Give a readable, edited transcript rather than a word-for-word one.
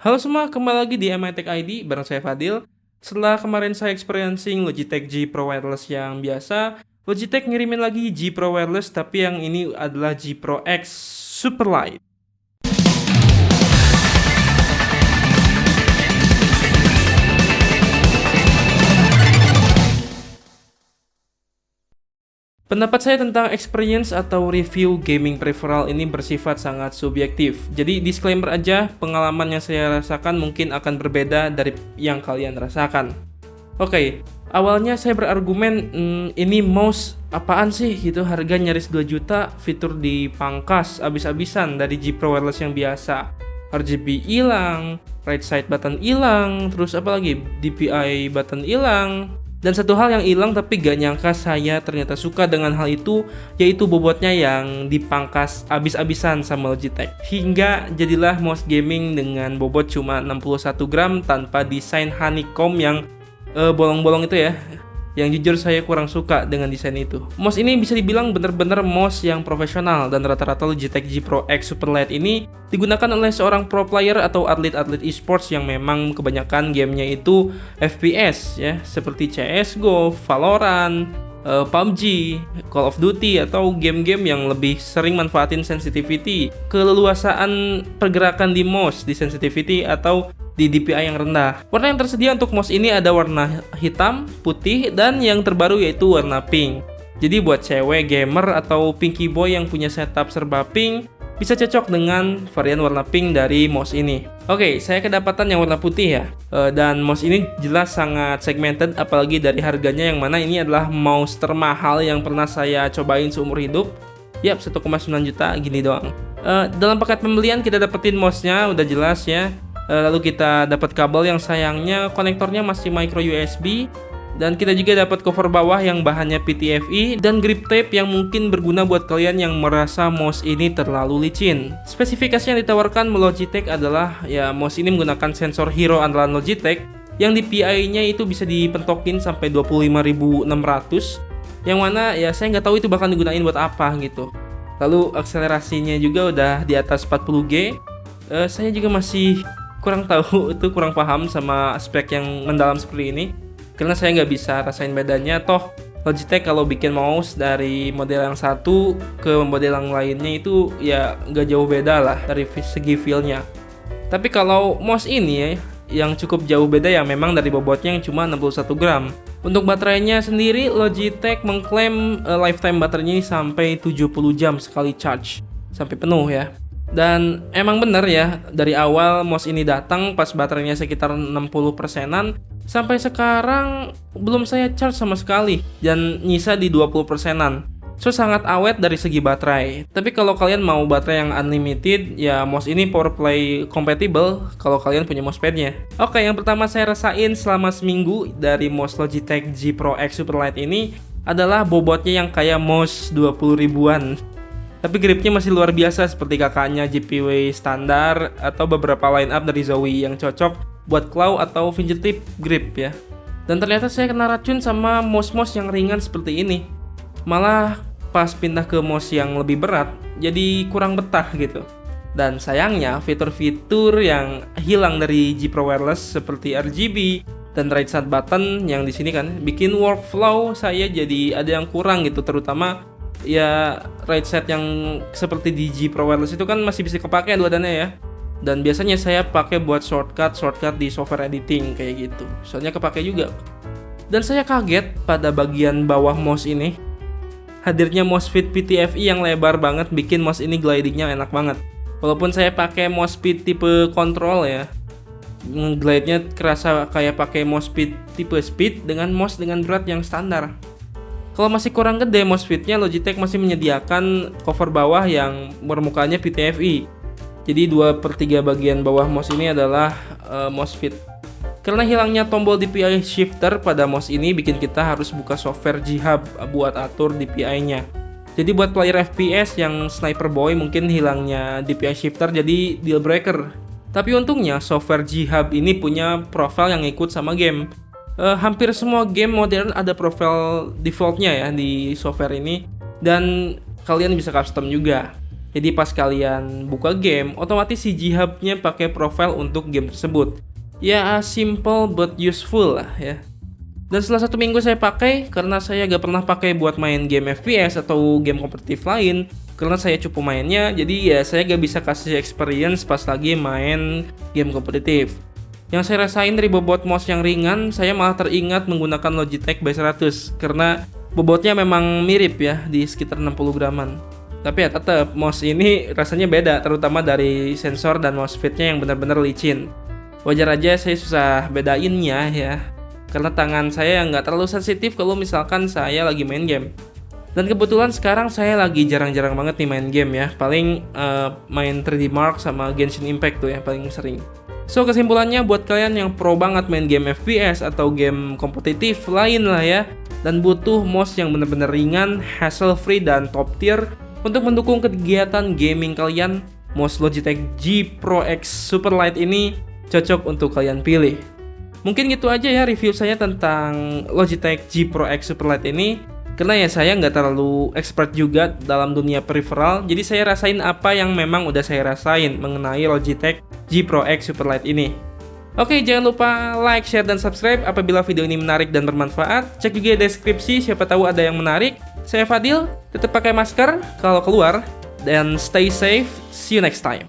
Halo semua, kembali lagi di MI Tech ID bareng saya Fadil. Setelah kemarin saya experiencing Logitech G Pro Wireless yang biasa, Logitech ngirimin lagi G Pro Wireless tapi yang ini adalah G Pro X Superlight. Pendapat saya tentang experience atau review gaming peripheral ini bersifat sangat subjektif. Jadi disclaimer aja, pengalaman yang saya rasakan mungkin akan berbeda dari yang kalian rasakan. Oke, awalnya saya berargumen, ini mouse apaan sih gitu, harga nyaris 2 juta, fitur dipangkas abis-abisan dari G Pro Wireless yang biasa. RGB hilang, right side button hilang, terus apa lagi? DPI button hilang. Dan satu hal yang hilang tapi gak nyangka saya ternyata suka dengan hal itu, yaitu bobotnya yang dipangkas abis-abisan sama Logitech. Hingga jadilah mouse gaming dengan bobot cuma 61 gram tanpa desain honeycomb yang bolong-bolong itu ya. Yang jujur saya kurang suka dengan desain itu. Mouse ini bisa dibilang bener-bener mouse yang profesional, dan rata-rata Logitech G Pro X Superlight ini digunakan oleh seorang pro player atau atlet-atlet esports yang memang kebanyakan gamenya itu FPS ya, seperti CSGO, Valorant, PUBG, Call of Duty, atau game-game yang lebih sering manfaatin sensitivity, keleluasaan pergerakan di mouse, di sensitivity atau di DPI yang rendah. Warna yang tersedia untuk mouse ini ada warna hitam, putih, dan yang terbaru yaitu warna pink. Jadi buat cewek gamer atau pinky boy yang punya setup serba pink, bisa cocok dengan varian warna pink dari mouse ini. Oke, saya kedapatan yang warna putih ya. Dan mouse ini jelas sangat segmented, apalagi dari harganya yang mana ini adalah mouse termahal yang pernah saya cobain seumur hidup. Yap, 1,9 juta gini doang. Dalam paket pembelian kita dapetin mouse-nya udah jelas ya. Lalu kita dapat kabel yang sayangnya konektornya masih micro USB, dan kita juga dapat cover bawah yang bahannya PTFE dan grip tape yang mungkin berguna buat kalian yang merasa mouse ini terlalu licin. Spesifikasi yang ditawarkan Logitech adalah ya, mouse ini menggunakan sensor Hero andalan Logitech yang DPI-nya itu bisa dipentokin sampai 25.600, yang mana ya saya nggak tahu itu bakal digunain buat apa gitu. Lalu akselerasinya juga udah di atas 40G. Saya juga masih kurang tahu, itu kurang paham sama spek yang mendalam seperti ini, karena saya nggak bisa rasain bedanya. Toh Logitech kalau bikin mouse dari model yang satu ke model yang lainnya itu ya nggak jauh beda lah dari segi feel-nya. Tapi kalau mouse ini ya, yang cukup jauh beda ya memang dari bobotnya yang cuma 61 gram. Untuk baterainya sendiri, Logitech mengklaim lifetime baterainya sampai 70 jam sekali charge sampai penuh ya. Dan emang bener ya, dari awal mouse ini datang pas baterainya sekitar 60%-an, sampai sekarang belum saya charge sama sekali, dan nyisa di 20%-an. So sangat awet dari segi baterai. Tapi kalau kalian mau baterai yang unlimited, ya mouse ini PowerPlay compatible kalau kalian punya mousepadnya. Oke, yang pertama saya rasain selama seminggu dari mouse Logitech G Pro X Superlight ini adalah bobotnya yang kayak mouse 20 ribuan. Tapi gripnya masih luar biasa seperti kakaknya GPW standar atau beberapa line up dari Zowie yang cocok buat claw atau fingertip grip ya. Dan ternyata saya kena racun sama mouse-mouse yang ringan seperti ini. Malah pas pindah ke mouse yang lebih berat, jadi kurang betah gitu. Dan sayangnya fitur-fitur yang hilang dari G Pro Wireless seperti RGB dan right side button yang di sini kan bikin workflow saya jadi ada yang kurang gitu, terutama ya right side yang seperti di G Pro Wireless itu kan masih bisa kepake dua-duanya ya. Dan biasanya saya pakai buat shortcut di software editing kayak gitu. Soalnya kepake juga. Dan saya kaget pada bagian bawah mouse ini. Hadirnya mousepad PTFE yang lebar banget bikin mouse ini glidingnya enak banget. Walaupun saya pakai mousepad tipe control ya, glide-nya kerasa kayak pakai mousepad tipe speed dengan mouse dengan berat yang standar. Kalau masih kurang gede mousepad-nya, Logitech masih menyediakan cover bawah yang permukaannya PTFE. Jadi 2/3 bagian bawah mouse ini adalah mousepad. Karena hilangnya tombol DPI shifter pada mouse ini bikin kita harus buka software G-Hub buat atur DPI-nya. Jadi buat player FPS yang sniper boy mungkin hilangnya DPI shifter jadi deal breaker. Tapi untungnya software G-Hub ini punya profil yang ikut sama game. Hampir semua game modern ada profil defaultnya ya di software ini, dan kalian bisa custom juga. Jadi pas kalian buka game, otomatis si G-Hub-nya pakai profile untuk game tersebut. Ya, simple but useful lah ya. Dan setelah 1 minggu saya pakai, karena saya gak pernah pakai buat main game FPS atau game kompetitif lain, karena saya cupu mainnya, jadi ya saya gak bisa kasih experience pas lagi main game kompetitif. Yang saya rasain dari bobot mouse yang ringan, saya malah teringat menggunakan Logitech B100, karena bobotnya memang mirip ya, di sekitar 60 graman. Tapi ya tetap, mouse ini rasanya beda, terutama dari sensor dan mouse fitnya yang benar-benar licin. Wajar aja saya susah bedainnya ya, karena tangan saya nggak terlalu sensitif kalau misalkan saya lagi main game. Dan kebetulan sekarang saya lagi jarang-jarang banget nih main game ya. Paling main 3D Mark sama Genshin Impact tuh yang paling sering. So kesimpulannya buat kalian yang pro banget main game FPS atau game kompetitif lain lah ya, dan butuh mouse yang bener-bener ringan, hassle free dan top tier untuk mendukung kegiatan gaming kalian, mouse Logitech G Pro X Superlight ini cocok untuk kalian pilih. Mungkin gitu aja ya review saya tentang Logitech G Pro X Superlight ini. Karena ya saya nggak terlalu expert juga dalam dunia peripheral, jadi saya rasain apa yang memang udah saya rasain mengenai Logitech G Pro X Superlight ini. Oke, jangan lupa like, share, dan subscribe apabila video ini menarik dan bermanfaat. Cek juga deskripsi, siapa tahu ada yang menarik. Saya Fadil, tetap pakai masker kalau keluar, dan stay safe. See you next time.